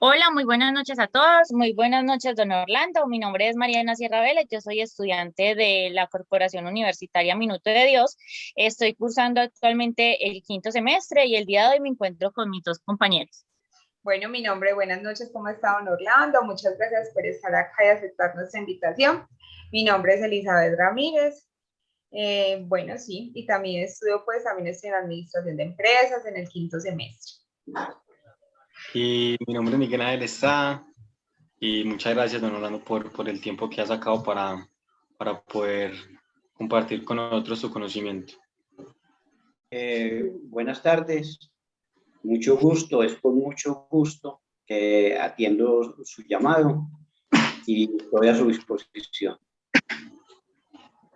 Hola, muy buenas noches a todos. Muy buenas noches, don Orlando. Mi nombre es Mariana Sierra Vélez. Yo soy estudiante de la Corporación Universitaria Minuto de Dios. Estoy cursando actualmente el quinto semestre y el día de hoy me encuentro con mis dos compañeros. Bueno, mi nombre, buenas noches, ¿cómo está, don Orlando? Muchas gracias por estar acá y aceptar nuestra invitación. Mi nombre es Elizabeth Ramírez. Bueno, sí, y también también estoy en Administración de Empresas en el quinto semestre. Y mi nombre es Miguel Ángel Estrada y muchas gracias, don Orlando, por el tiempo que ha sacado para poder compartir con nosotros su conocimiento. Buenas tardes, mucho gusto, es con mucho gusto que atiendo su llamado y estoy a su disposición.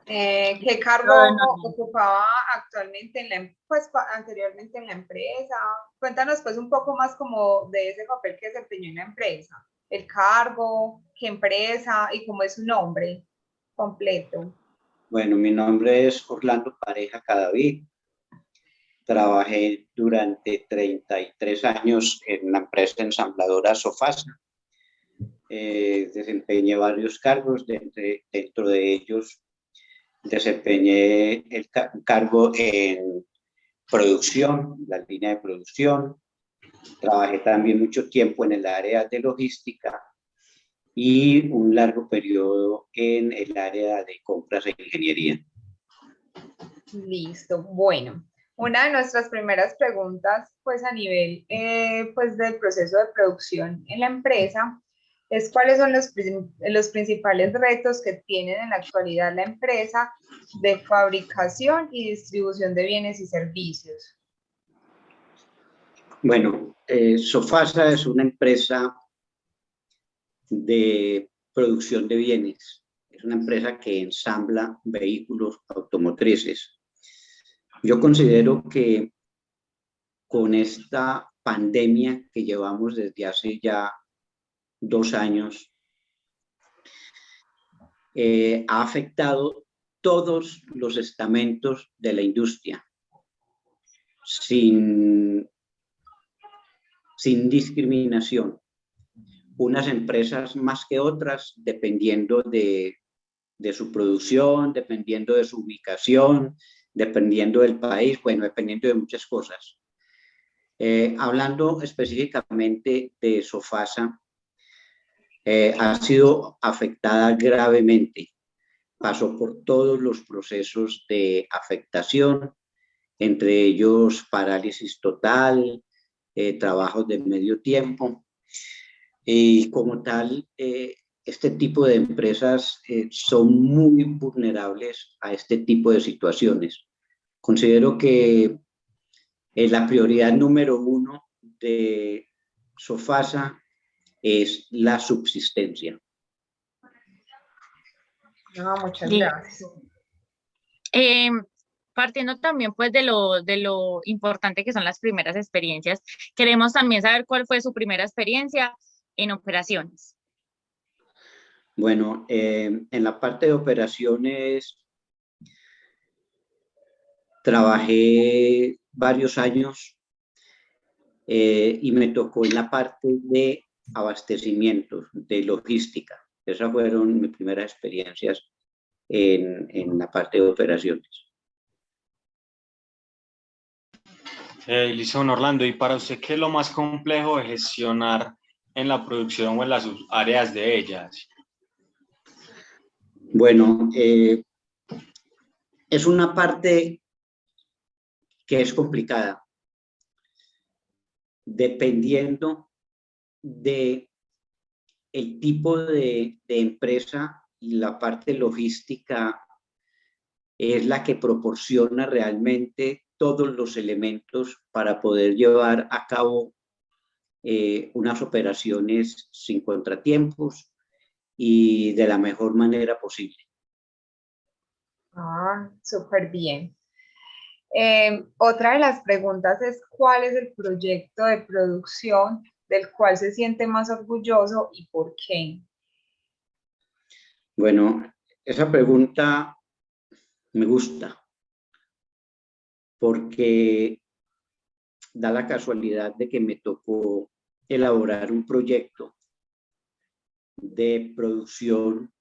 ¿Qué cargo ocupaba actualmente anteriormente en la empresa? Cuéntanos pues un poco más como de ese papel que desempeñó en la empresa, el cargo, qué empresa y cómo es su nombre completo. Bueno, mi nombre es Orlando Pareja Cadavid. Trabajé durante 33 años en la empresa ensambladora Sofasa. Desempeñé varios cargos, dentro de ellos desempeñé el cargo en producción, la línea de producción. Trabajé también mucho tiempo en el área de logística y un largo periodo en el área de compras e ingeniería. Listo, bueno. Una de nuestras primeras preguntas, pues a nivel pues del proceso de producción en la empresa, es cuáles son los principales retos que tienen en la actualidad la empresa de fabricación y distribución de bienes y servicios. Bueno, Sofasa es una empresa de producción de bienes. Es una empresa que ensambla vehículos automotrices. Yo considero que con esta pandemia que llevamos desde hace ya 2 años, ha afectado todos los estamentos de la industria, sin discriminación. Unas empresas más que otras, dependiendo de su producción, dependiendo de su ubicación, dependiendo del país, bueno, dependiendo de muchas cosas. Hablando específicamente de Sofasa, ha sido afectada gravemente. Pasó por todos los procesos de afectación, entre ellos parálisis total, trabajos de medio tiempo. Y como tal, este tipo de empresas son muy vulnerables a este tipo de situaciones. Considero que la prioridad número 1 de Sofasa es la subsistencia. No, muchas gracias. Eh, Partiendo también pues de lo importante que son las primeras experiencias, queremos también saber cuál fue su primera experiencia en operaciones. Bueno, en la parte de operaciones trabajé varios años y me tocó en la parte de abastecimientos, de logística. Esas fueron mis primeras experiencias en la parte de operaciones. Listo, don Orlando, ¿y para usted qué es lo más complejo de gestionar en la producción o en las áreas de ellas? Bueno, es una parte que es complicada, dependiendo de el tipo de empresa. Y la parte logística es la que proporciona realmente todos los elementos para poder llevar a cabo unas operaciones sin contratiempos y de la mejor manera posible. Ah, súper bien. Otra de las preguntas es ¿cuál es el proyecto de producción del cual se siente más orgulloso y por qué? Bueno, esa pregunta me gusta porque da la casualidad de que me tocó elaborar un proyecto de producción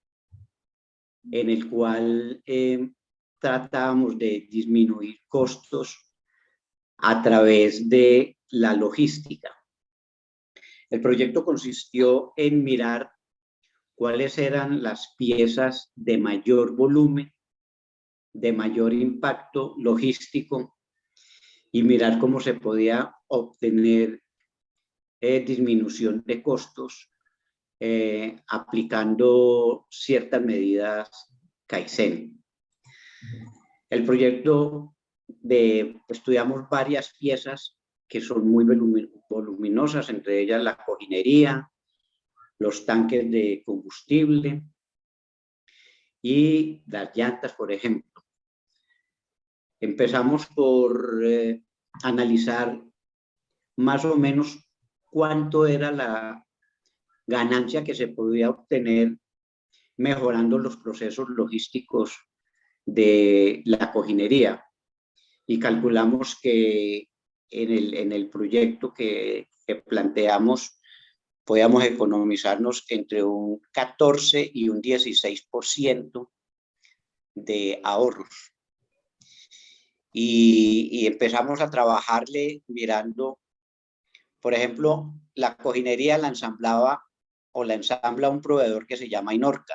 en el cual tratábamos de disminuir costos a través de la logística. El proyecto consistió en mirar cuáles eran las piezas de mayor volumen, de mayor impacto logístico y mirar cómo se podía obtener disminución de costos aplicando ciertas medidas Kaizen. El proyecto estudiamos varias piezas que son muy voluminosas, entre ellas la cojinería, los tanques de combustible y las llantas, por ejemplo. Empezamos por analizar más o menos cuánto era la ganancia que se podía obtener mejorando los procesos logísticos de la cojinería. Y calculamos que en el proyecto que planteamos podíamos economizarnos entre un 14 y un 16% de ahorros. Y empezamos a trabajarle mirando, por ejemplo, la cojinería la ensamblaba o la ensambla un proveedor que se llama Inorca,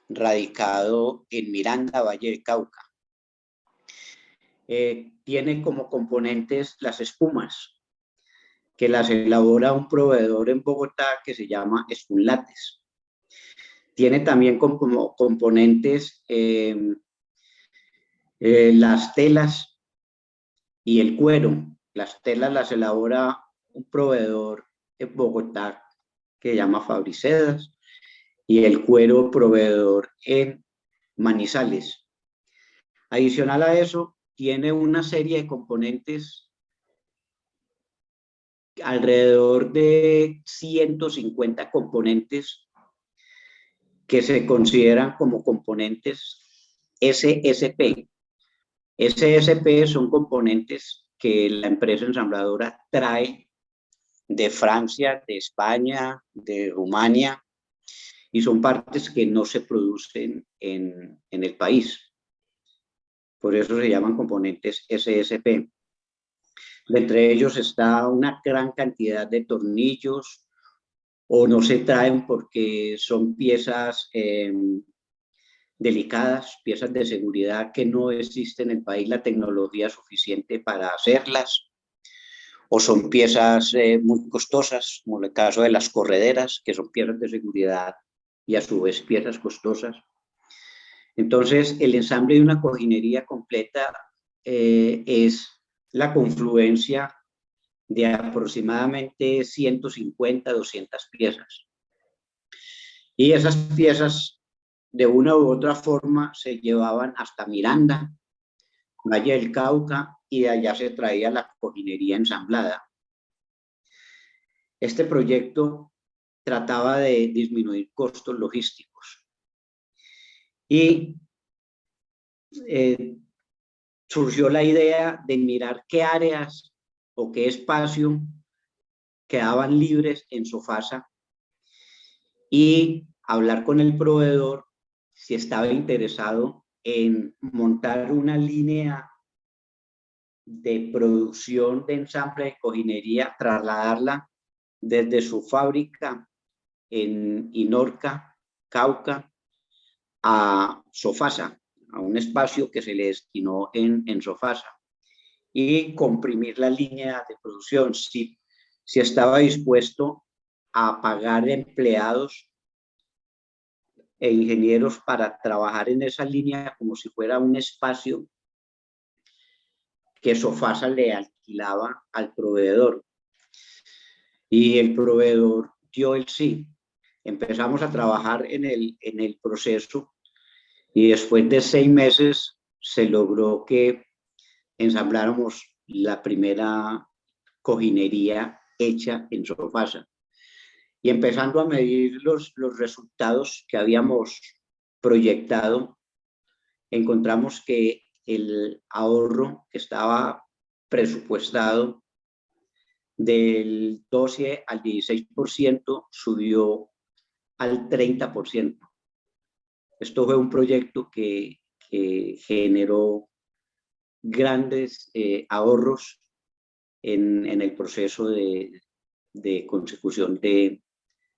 radicado en Miranda, Valle del Cauca. Tiene como componentes las espumas, que las elabora un proveedor en Bogotá que se llama Spunlates. Tiene también como componentes las telas y el cuero. Las telas las elabora un proveedor en Bogotá que se llama Fabricedas y el cuero proveedor en Manizales. Adicional a eso, tiene una serie de componentes, alrededor de 150 componentes que se consideran como componentes SSP. SSP son componentes que la empresa ensambladora trae de Francia, de España, de Rumania, y son partes que no se producen en el país. Por eso se llaman componentes SSP. Entre ellos está una gran cantidad de tornillos, o no se traen porque son piezas delicadas, piezas de seguridad que no existe en el país la tecnología suficiente para hacerlas, o son piezas muy costosas, como el caso de las correderas, que son piezas de seguridad y a su vez piezas costosas. Entonces, el ensamble de una cojinería completa es la confluencia de aproximadamente 150, 200 piezas. Y esas piezas, de una u otra forma, se llevaban hasta Miranda, Valle del Cauca, y de allá se traía la cojinería ensamblada. Este proyecto trataba de disminuir costos logísticos. Y surgió la idea de mirar qué áreas o qué espacio quedaban libres en Sofasa y hablar con el proveedor si estaba interesado en montar una línea de producción de ensamble de cojinería, trasladarla desde su fábrica en Inorca, Cauca, a Sofasa, a un espacio que se le destinó en Sofasa, y comprimir la línea de producción. Si estaba dispuesto a pagar empleados e ingenieros para trabajar en esa línea como si fuera un espacio que Sofasa le alquilaba al proveedor. Y el proveedor dio el sí. Empezamos a trabajar en el proceso y después de 6 meses se logró que ensambláramos la primera cojinería hecha en Sofasa. Y empezando a medir los resultados que habíamos proyectado, encontramos que el ahorro que estaba presupuestado del 12 al 16% subió al 30%. Esto fue un proyecto que generó grandes ahorros en el proceso de consecución de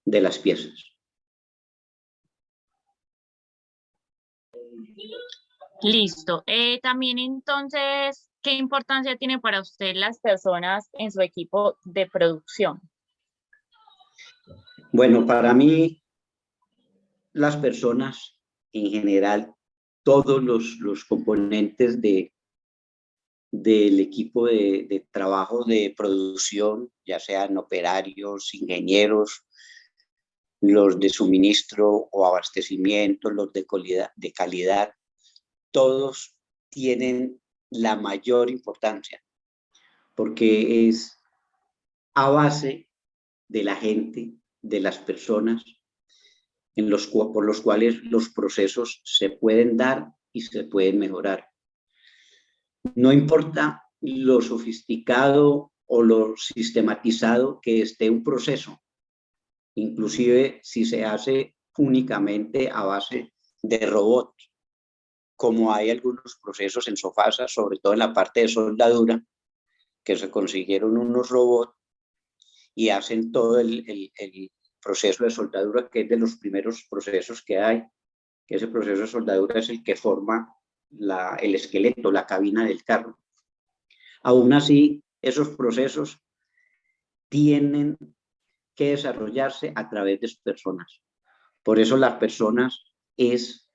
las piezas. Listo. También entonces, ¿qué importancia tiene para usted las personas en su equipo de producción? Bueno, para mí, las personas en general, todos los componentes del equipo de trabajo de producción, ya sean operarios, ingenieros, los de suministro o abastecimiento, los de calidad, todos tienen la mayor importancia, porque es a base de la gente, de las personas, por los cuales los procesos se pueden dar y se pueden mejorar. No importa lo sofisticado o lo sistematizado que esté un proceso, inclusive si se hace únicamente a base de robots, como hay algunos procesos en Sofasa, sobre todo en la parte de soldadura, que se consiguieron unos robots y hacen todo el proceso de soldadura, que es de los primeros procesos que hay. Ese proceso de soldadura es el que forma el esqueleto, la cabina del carro. Aún así, esos procesos tienen que desarrollarse a través de personas. Por eso las personas es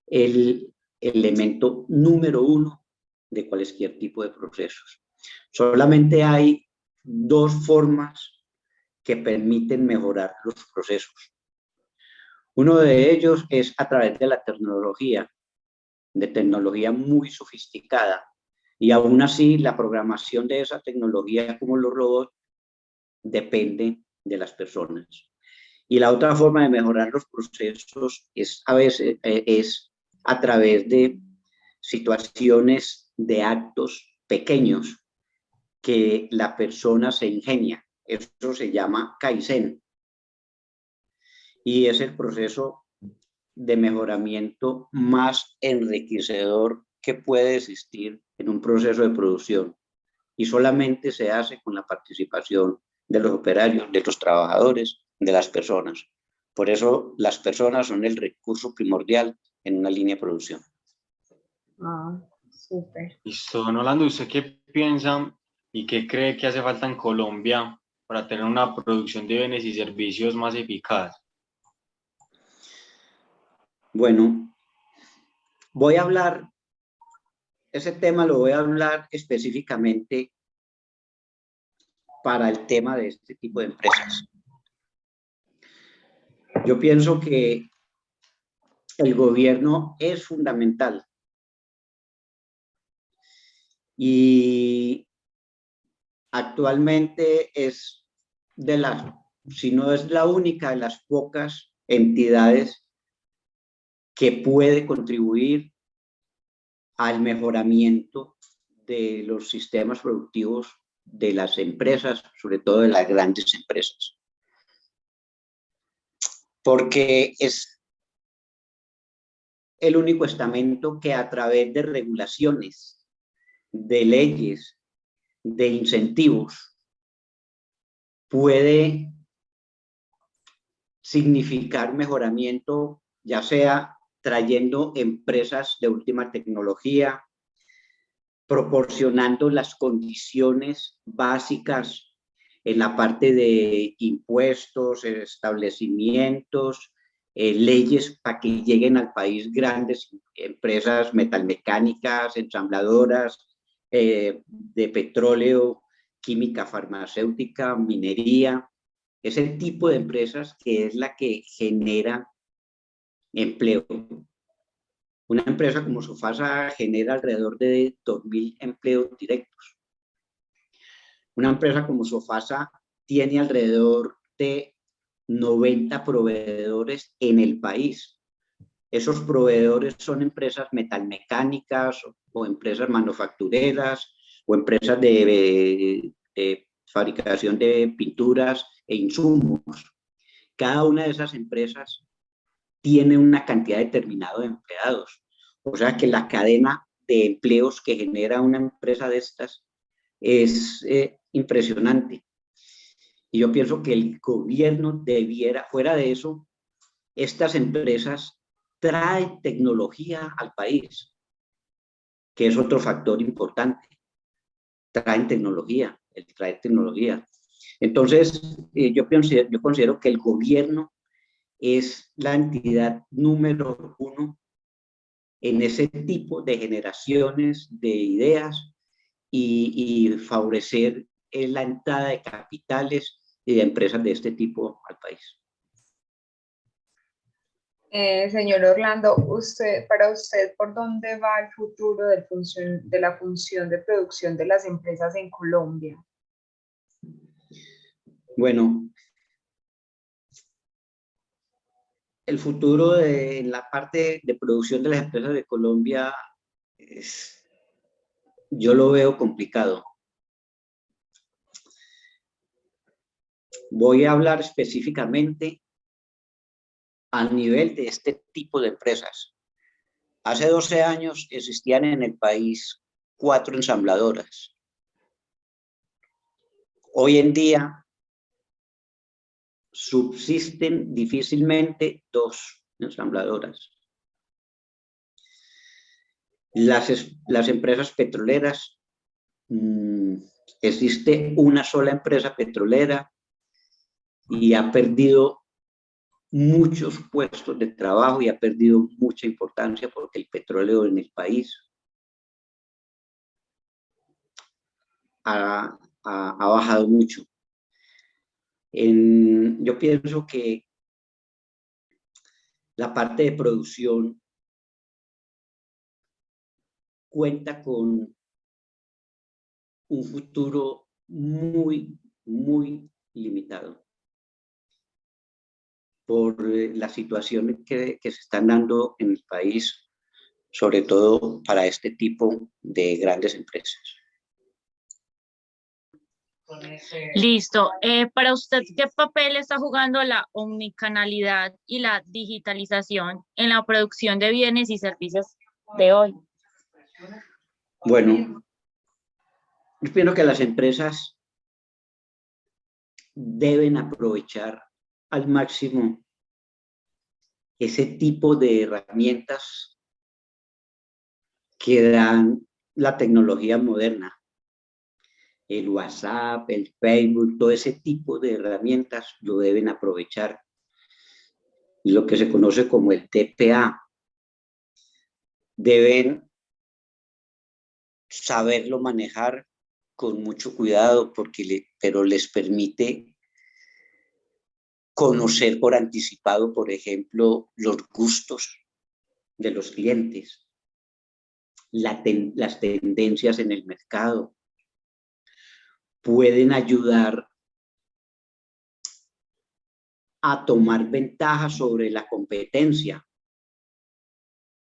el elemento número uno de cualquier tipo de procesos. Solamente hay dos formas que permiten mejorar los procesos. Uno de ellos es a través de la tecnología, de tecnología muy sofisticada, y aún así la programación de esa tecnología, como los robots, depende de las personas. Y la otra forma de mejorar los procesos es a veces a través de situaciones de actos pequeños que la persona se ingenia. Eso se llama Kaizen. Y es el proceso de mejoramiento más enriquecedor que puede existir en un proceso de producción. Y solamente se hace con la participación de los operarios, de los trabajadores, de las personas. Por eso las personas son el recurso primordial en una línea de producción. Ah, súper. Listo, don Orlando, ¿usted qué piensa y qué cree que hace falta en Colombia para tener una producción de bienes y servicios más eficaz? Bueno, voy a hablar, ese tema lo voy a hablar específicamente para el tema de este tipo de empresas. Yo pienso que el gobierno es fundamental y actualmente es si no es la única de las pocas entidades que puede contribuir al mejoramiento de los sistemas productivos de las empresas, sobre todo de las grandes empresas. Porque es el único estamento que a través de regulaciones, de leyes, de incentivos, puede significar mejoramiento, ya sea trayendo empresas de última tecnología, proporcionando las condiciones básicas en la parte de impuestos, establecimientos, leyes para que lleguen al país grandes empresas metalmecánicas, ensambladoras, de petróleo, química farmacéutica, minería. Es el tipo de empresas que es la que genera empleo. Una empresa como Sofasa genera alrededor de 2.000 empleos directos. Una empresa como Sofasa tiene alrededor de 90 proveedores en el país. Esos proveedores son empresas metalmecánicas o empresas manufactureras o empresas de fabricación de pinturas e insumos. Cada una de esas empresas tiene una cantidad determinada de empleados. O sea que la cadena de empleos que genera una empresa de estas es impresionante. Y yo pienso que el gobierno debiera, fuera de eso, estas empresas traen tecnología al país, que es otro factor importante. Traen tecnología, trae tecnología. Entonces, yo considero que el gobierno es la entidad número uno en ese tipo de generaciones de ideas y favorecer la entrada de capitales y de empresas de este tipo al país. Señor Orlando, para usted, ¿por dónde va el futuro de la función de producción de las empresas en Colombia? Bueno, el futuro de la parte de producción de las empresas de Colombia yo lo veo complicado. Voy a hablar específicamente al nivel de este tipo de empresas. Hace 12 años existían en el país 4 ensambladoras. Hoy en día subsisten difícilmente 2 ensambladoras. Las empresas petroleras, existe una sola empresa petrolera y ha perdido muchos puestos de trabajo y ha perdido mucha importancia porque el petróleo en el país ha bajado mucho. Yo pienso que la parte de producción cuenta con un futuro muy, muy limitado por las situaciones que se están dando en el país, sobre todo para este tipo de grandes empresas. Listo. Para usted, ¿qué papel está jugando la omnicanalidad y la digitalización en la producción de bienes y servicios de hoy? Bueno, yo pienso que las empresas deben aprovechar al máximo ese tipo de herramientas que dan la tecnología moderna. El WhatsApp, el Facebook, todo ese tipo de herramientas lo deben aprovechar. Lo que se conoce como el TPA. Deben saberlo manejar con mucho cuidado pero les permite conocer por anticipado, por ejemplo, los gustos de los clientes, las tendencias en el mercado. Pueden ayudar a tomar ventaja sobre la competencia.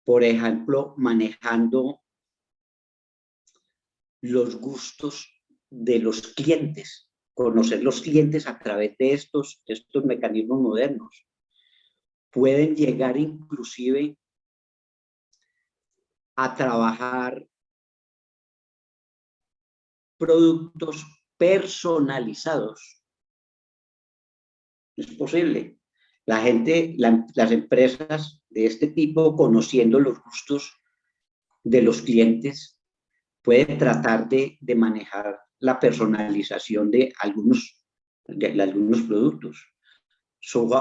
Por ejemplo, manejando los gustos de los clientes, conocer los clientes a través de estos mecanismos modernos. Pueden llegar inclusive a trabajar productos personalizados. Es posible. Las empresas de este tipo, conociendo los gustos de los clientes, pueden tratar de manejar la personalización de algunos productos.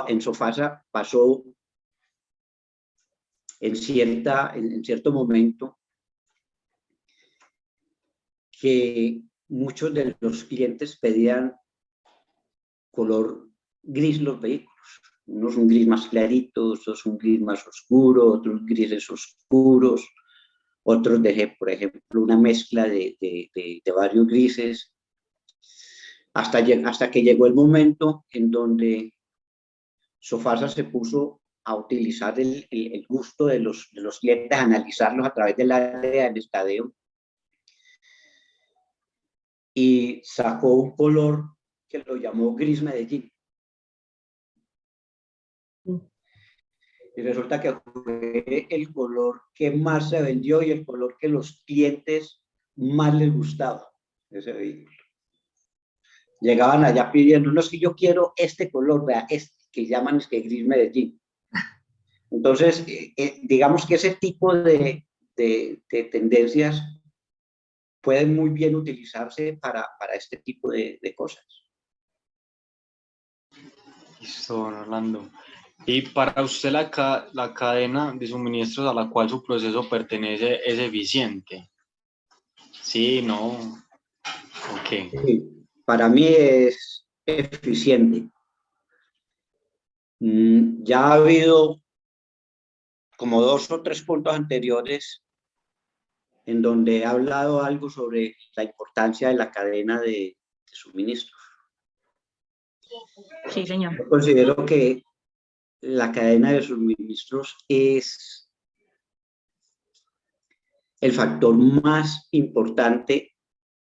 En Sofasa pasó en cierto momento que muchos de los clientes pedían color gris los vehículos. Unos son gris más claritos, otros son gris más oscuro, otros grises oscuros, otros dejé, por ejemplo, una mezcla de varios grises, hasta que llegó el momento en donde Sofasa se puso a utilizar el gusto de los clientes, a analizarlos a través del área del estadeo. y sacó un color que lo llamó Gris Medellín. Y resulta que fue el color que más se vendió y el color que los clientes más les gustaba, ese vehículo. Llegaban allá pidiendo, no es que yo quiero este color, vea, este que llaman es que Gris Medellín. Entonces, digamos que ese tipo de tendencias pueden muy bien utilizarse para este tipo de cosas. Listo, don Orlando. Y para usted la cadena de suministros a la cual su proceso pertenece es eficiente. Sí, no. Ok. Sí, para mí es eficiente. Ya ha habido como 2 o 3 puntos anteriores en donde he hablado algo sobre la importancia de la cadena de suministros. Sí, señor. Yo considero que la cadena de suministros es el factor más importante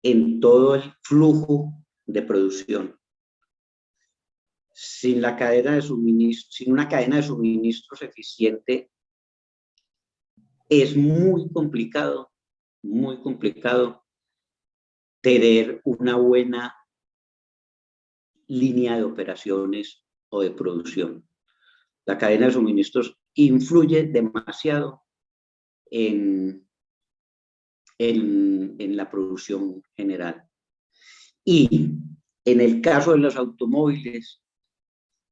en todo el flujo de producción. Sin la cadena de suministros, sin una cadena de suministros eficiente, es muy complicado tener una buena línea de operaciones o de producción. La cadena de suministros influye demasiado en la producción general. Y en el caso de los automóviles,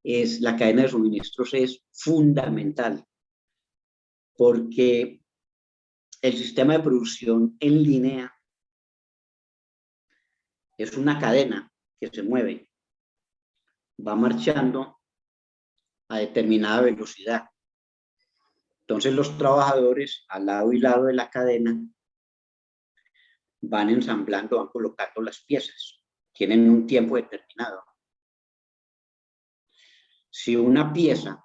la cadena de suministros es fundamental, porque el sistema de producción en línea es una cadena que se mueve, va marchando a determinada velocidad. Entonces los trabajadores al lado y lado de la cadena van ensamblando, van colocando las piezas, tienen un tiempo determinado. Si una pieza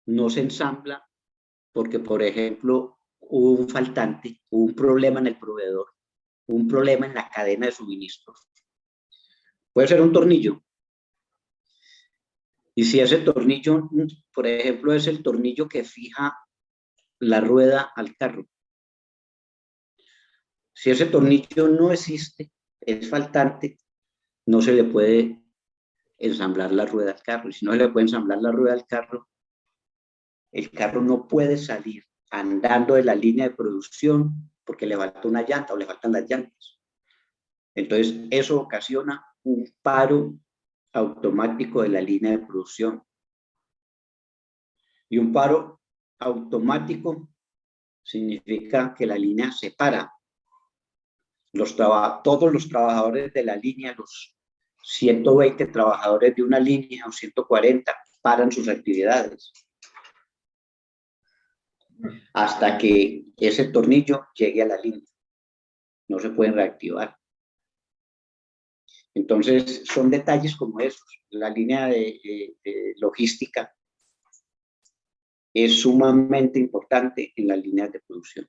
no se ensambla porque, por ejemplo, hubo un faltante, hubo un problema en el proveedor, un problema en la cadena de suministros, puede ser un tornillo. Y si ese tornillo, por ejemplo, es el tornillo que fija la rueda al carro, si ese tornillo no existe, es faltante, no se le puede ensamblar la rueda al carro. Y si no se le puede ensamblar la rueda al carro, el carro no puede salir andando de la línea de producción porque le falta una llanta o le faltan las llantas. Entonces, eso ocasiona un paro automático de la línea de producción. Y un paro automático significa que la línea se para. Todos los trabajadores de la línea, los 120 trabajadores de una línea o 140, paran sus actividades hasta que ese tornillo llegue a la línea. No se pueden reactivar. Entonces, son detalles como esos. La línea de logística es sumamente importante en las líneas de producción.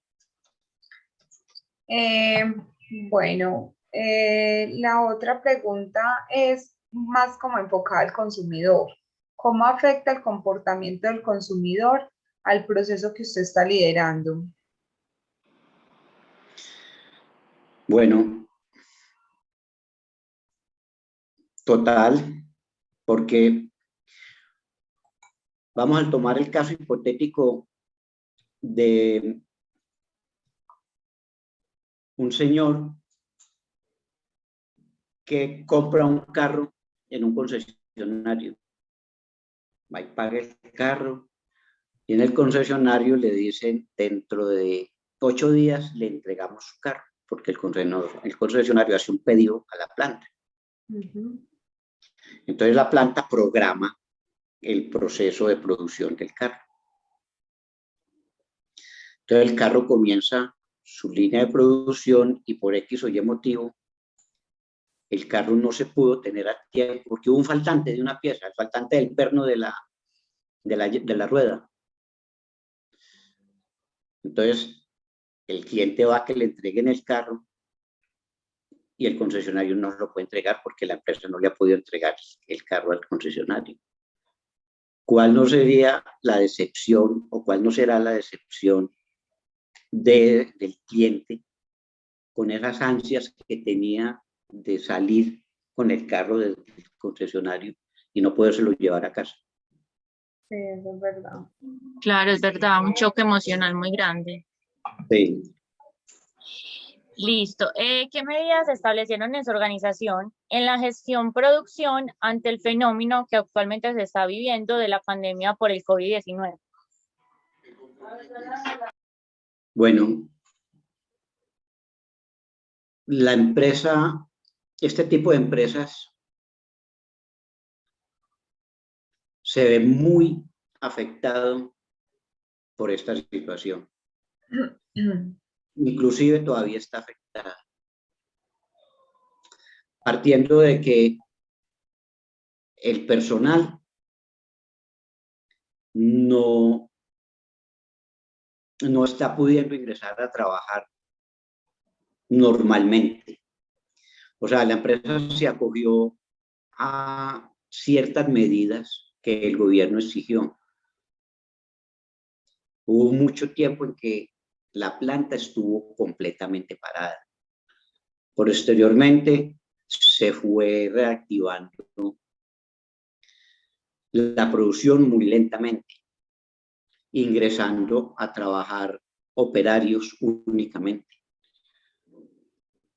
Bueno, la otra pregunta es más como enfocada al consumidor. ¿Cómo afecta el comportamiento del consumidor al proceso que usted está liderando? Bueno, total, porque vamos a tomar el caso hipotético de un señor que compra un carro en un concesionario. Va y paga el carro y en el concesionario le dicen dentro de 8 días le entregamos su carro, porque el concesionario hace un pedido a la planta. Entonces la planta programa el proceso de producción del carro. Entonces el carro comienza su línea de producción y por X o Y motivo el carro no se pudo tener a tiempo porque hubo un faltante de una pieza, el faltante del perno de la rueda. Entonces el cliente va a que le entreguen el carro y el concesionario no lo puede entregar porque la empresa no le ha podido entregar el carro al concesionario. ¿Cuál no sería la decepción o cuál no será la decepción del cliente con esas ansias que tenía de salir con el carro del concesionario y no podérselo llevar a casa? Sí, eso es verdad. Claro, es verdad, un choque emocional muy grande. Sí. Listo. ¿Qué medidas se establecieron en su organización en la gestión producción ante el fenómeno que actualmente se está viviendo de la pandemia por el COVID-19? Bueno, la empresa, este tipo de empresas se ve muy afectado por esta situación. Inclusive todavía está afectada. Partiendo de que el personal no está pudiendo ingresar a trabajar normalmente. O sea, la empresa se acogió a ciertas medidas que el gobierno exigió. Hubo mucho tiempo en que la planta estuvo completamente parada. Posteriormente se fue reactivando la producción muy lentamente, ingresando a trabajar operarios únicamente,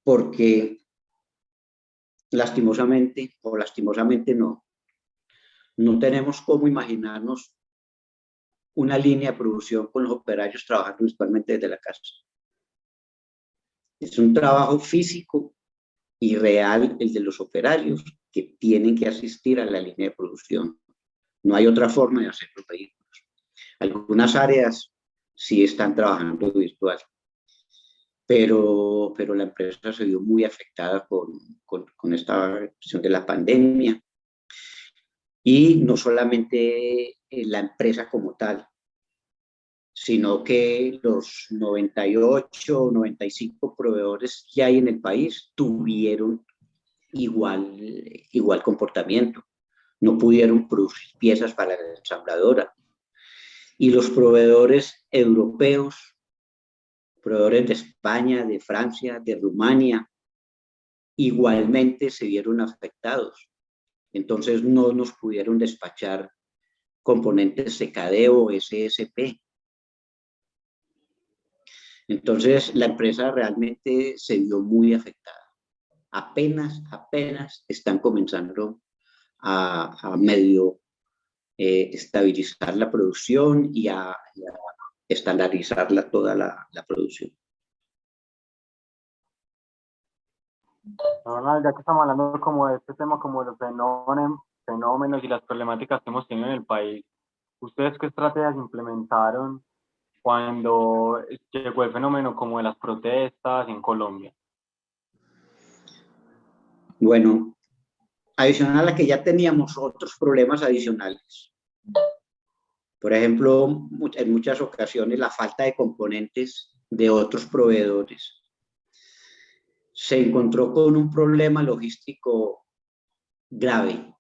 porque lastimosamente no tenemos cómo imaginarnos una línea de producción con los operarios trabajando principalmente desde la casa. Es un trabajo físico y real el de los operarios que tienen que asistir a la línea de producción. No hay otra forma de hacer los vehículos. Algunas áreas sí están trabajando virtual, pero la empresa se vio muy afectada con esta cuestión de la pandemia. Y no solamente la empresa como tal, sino que los 98 o 95 proveedores que hay en el país tuvieron igual comportamiento. No pudieron producir piezas para la ensambladora. Y los proveedores europeos, proveedores de España, de Francia, de Rumania, igualmente se vieron afectados. Entonces no nos pudieron despachar componentes CKD o SSP. Entonces la empresa realmente se vio muy afectada. Apenas están comenzando a medio estabilizar la producción y a estandarizar toda la producción. Ronald, ya que estamos hablando como de este tema, como de los fenómenos y las problemáticas que hemos tenido en el país, ¿ustedes qué estrategias implementaron cuando llegó el fenómeno como de las protestas en Colombia? Bueno, adicional a que ya teníamos otros problemas adicionales. Por ejemplo, en muchas ocasiones la falta de componentes de otros proveedores. Se encontró con un problema logístico grave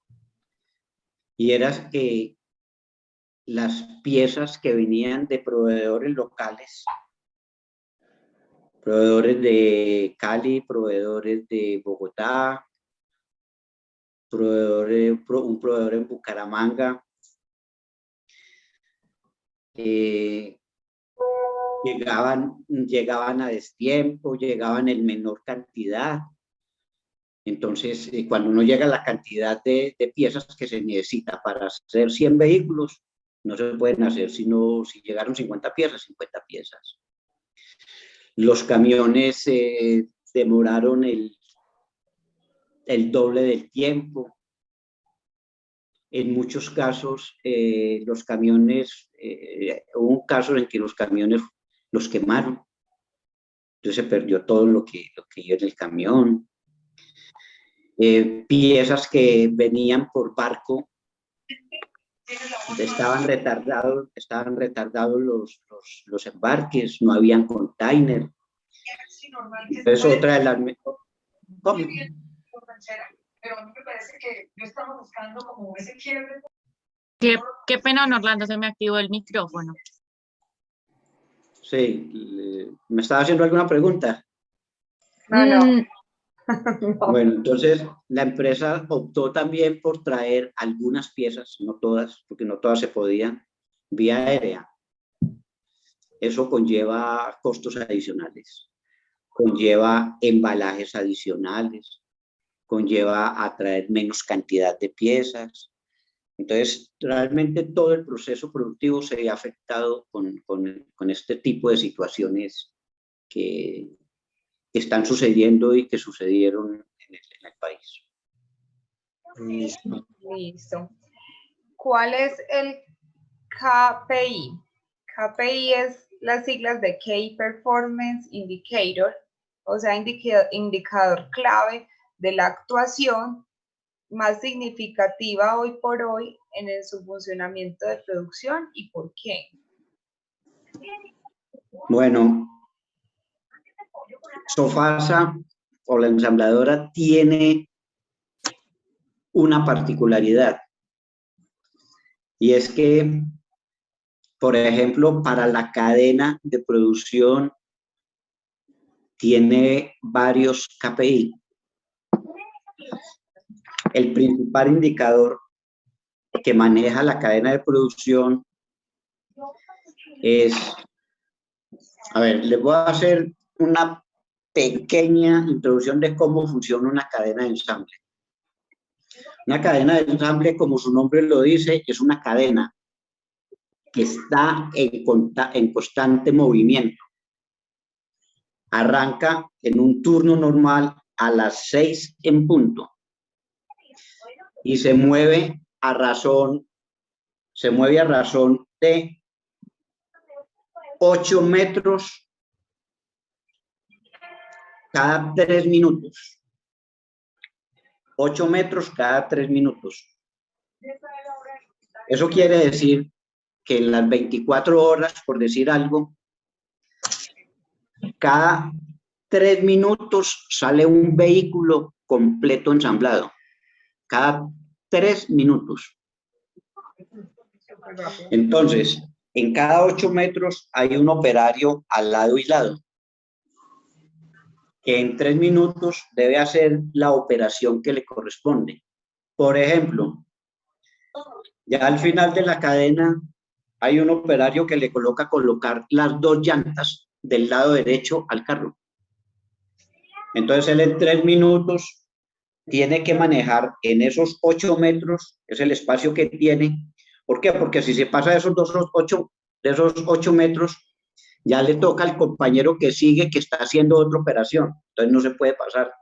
y era que las piezas que venían de proveedores locales, proveedores de Cali, proveedores de Bogotá, un proveedor en Bucaramanga, llegaban a destiempo, llegaban en menor cantidad. Entonces, cuando uno llega a la cantidad de piezas que se necesita para hacer 100 vehículos, no se pueden hacer sino si llegaron 50 piezas, 50 piezas. Los camiones demoraron el doble del tiempo. En muchos casos, los camiones, hubo un caso en que los camiones los quemaron. Entonces se perdió todo lo que iba en el camión. Piezas que venían por barco estaban retardados los embarques, no habían container. Entonces ¿Cómo? Pero a mí me parece que no estamos buscando como ese quiebre. Qué pena, don Orlando, se me activó el micrófono. Sí, ¿me estaba haciendo alguna pregunta? No. Mm, No. Bueno, entonces la empresa optó también por traer algunas piezas, no todas, porque no todas se podían, vía aérea. Eso conlleva costos adicionales, conlleva embalajes adicionales, conlleva a traer menos cantidad de piezas. Entonces, realmente todo el proceso productivo se ve afectado con este tipo de situaciones que están sucediendo y que sucedieron en el país. Listo. ¿Cuál es el KPI? KPI es las siglas de Key Performance Indicator, o sea, indicador clave de la actuación más significativa hoy por hoy en su funcionamiento de producción y por qué. Bueno, Sofasa o la ensambladora tiene una particularidad y es que, por ejemplo, para la cadena de producción tiene varios KPI. El principal indicador que maneja la cadena de producción es, a ver, les voy a hacer una pequeña introducción de cómo funciona una cadena de ensamble. Una cadena de ensamble, como su nombre lo dice, es una cadena que está en constante movimiento. Arranca en un turno normal a las 6 en punto y se mueve a razón de 8 metros cada 3 minutos. 8 metros cada 3 minutos. Eso quiere decir que en las 24 horas, por decir algo, cada 3 minutos sale un vehículo completo ensamblado. Cada 3 minutos. Entonces, en cada 8 metros hay un operario al lado y lado, que en 3 minutos debe hacer la operación que le corresponde. Por ejemplo, ya al final de la cadena hay un operario que le colocar las 2 llantas del lado derecho al carro. Entonces él en 3 minutos tiene que manejar en esos 8 metros, es el espacio que tiene. ¿Por qué? Porque si se pasa de esos 8 metros, ya le toca al compañero que sigue, que está haciendo otra operación. Entonces no se puede pasar.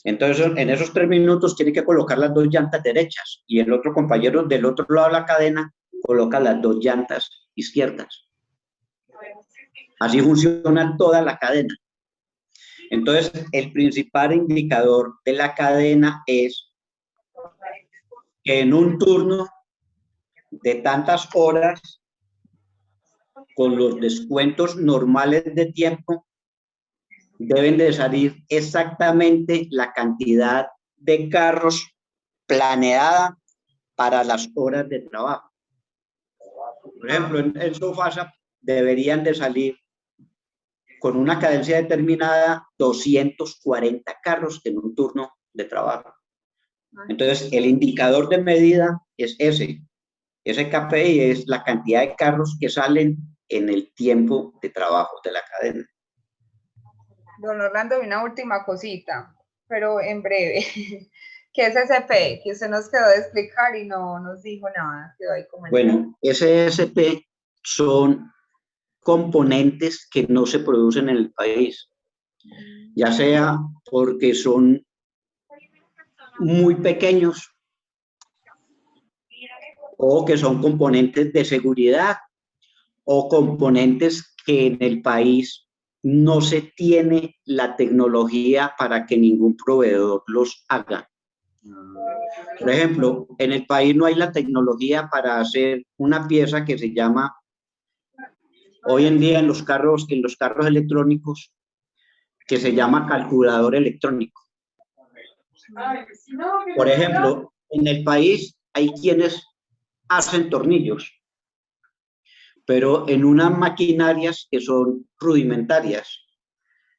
Entonces en esos 3 minutos tiene que colocar las 2 llantas derechas y el otro compañero del otro lado de la cadena coloca las 2 llantas izquierdas. Así funciona toda la cadena. Entonces, el principal indicador de la cadena es que en un turno de tantas horas, con los descuentos normales de tiempo, deben de salir exactamente la cantidad de carros planeada para las horas de trabajo. Por ejemplo, en Sofasa deberían de salir con una cadencia determinada 240 carros en un turno de trabajo. Entonces, el indicador de medida es ese. Ese KPI es la cantidad de carros que salen en el tiempo de trabajo de la cadena. Don Orlando, una última cosita, pero en breve. ¿Qué es SSP? Que usted nos quedó de explicar y no nos dijo nada. Quedó ahí comentando. Bueno, SSP son componentes que no se producen en el país, ya sea porque son muy pequeños o que son componentes de seguridad o componentes que en el país no se tiene la tecnología para que ningún proveedor los haga. Por ejemplo, en el país no hay la tecnología para hacer una pieza que se llama, hoy en día en los carros electrónicos, que se llama calculador electrónico. Por ejemplo, en el país hay quienes hacen tornillos, pero en unas maquinarias que son rudimentarias,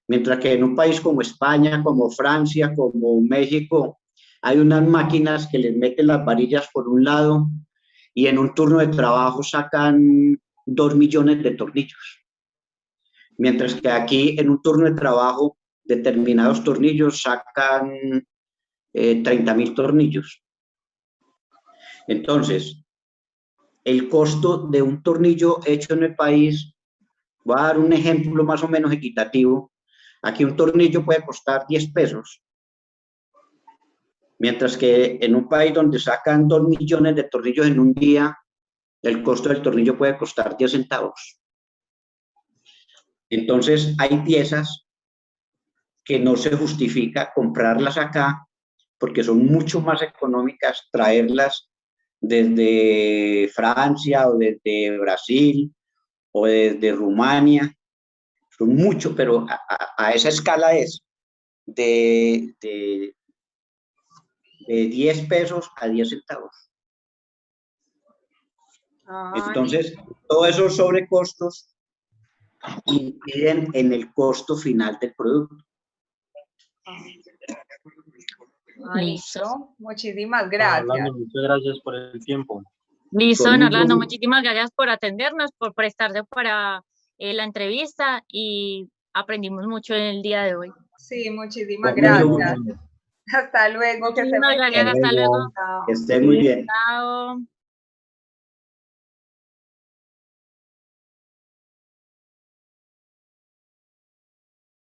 mientras que en un país como España, como Francia, como México, hay unas máquinas que les meten las varillas por un lado y en un turno de trabajo sacan 2 millones de tornillos. Mientras que aquí en un turno de trabajo determinados tornillos sacan 30.000 tornillos. Entonces, el costo de un tornillo hecho en el país, voy a dar un ejemplo más o menos equitativo. Aquí un tornillo puede costar 10 pesos, mientras que en un país donde sacan 2 millones de tornillos en un día, el costo del tornillo puede costar 10 centavos. Entonces, hay piezas que no se justifica comprarlas acá porque son mucho más económicas traerlas desde Francia o desde Brasil o desde Rumania. Son mucho, pero a esa escala es de 10 pesos a 10 centavos. Entonces, todos esos sobrecostos inciden en el costo final del producto. Listo. Muchísimas gracias. Orlando, muchas gracias por el tiempo. Listo, Con don mucho Orlando, gusto. muchísimas gracias por atendernos, por prestarse para la entrevista y aprendimos mucho en el día de hoy. Sí, muchísimas Con mucho gracias. gusto. Hasta luego. Que se Muchísimas muy gracias, bien. hasta luego. Chao. Que esté muy bien. Chao.